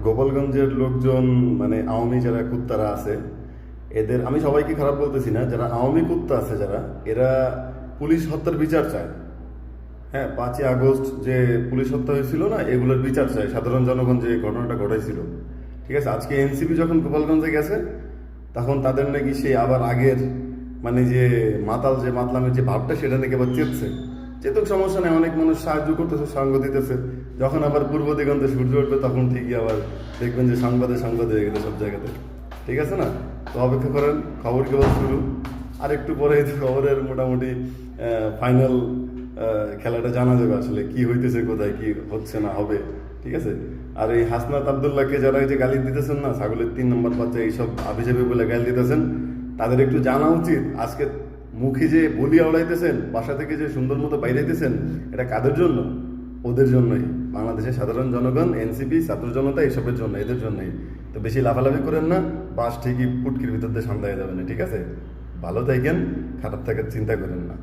গোপালগঞ্জের লোকজন মানে আওয়ামী যারা কুত্তারা আছে এদের আমি সবাইকে খারাপ বলতেছি না, যারা আওয়ামী কুত্তা আছে যারা এরা পুলিশ হত্যার বিচার চায়। হ্যাঁ, 5ই আগস্ট যে পুলিশ হত্যা হয়েছিল না, এগুলোর বিচার চায় সাধারণ জনগণ যে ঘটনাটা ঘটাইছিল। ঠিক আছে, আজকে এনসিপি যখন গোপালগঞ্জে গেছে তখন তাদের নাকি সেই আবার আগের মানে যে মাতাল যে মাতলামের যে ভাবটা সেটা নাকি আবার চেপছে। চেতুক সমস্যা নেই, অনেক মানুষ সাহায্য করতেছে, সঙ্গ দিতেছে। যখন আবার পূর্ব দিগন্তে সূর্য উঠবে তখন ঠিকই আবার দেখবেন যে সংবাদে হয়ে গেছে সব জায়গাতে। ঠিক আছে না? তো অপেক্ষা করেন, খবর কেবল শুরু। আর একটু পরে খবরের মোটামুটি ফাইনাল খেলাটা জানা যাবে আসলে কি হইতেছে, কোথায় কি হচ্ছে না হবে। ঠিক আছে, আর এই হাসনাত আবদুল্লাহকে যারা এই যে গালি দিতেছেন না, ছাগলের 3 নম্বর বাচ্চা এইসব আবিজাবি বলে গালি দিতেছেন, তাদের একটু জানা উচিত আজকে মুখে যে বলি আওড়াইতেছেন, বাসা থেকে যে সুন্দর মতো বাইরাইতেছেন, এটা কাদের জন্য? ওদের জন্যই। বাংলাদেশের সাধারণ জনগণ, এনসিপি, ছাত্র জনতা এইসবের জন্য, এদের জন্যই। তো বেশি লাফালাফি করেন না, বাস ঠিকই পুটকির ভিতর দিয়ে সামলাইয়া যাবেন। ঠিক আছে, ভালো থাকেন, খারাপ থাকার চিন্তা করেন না।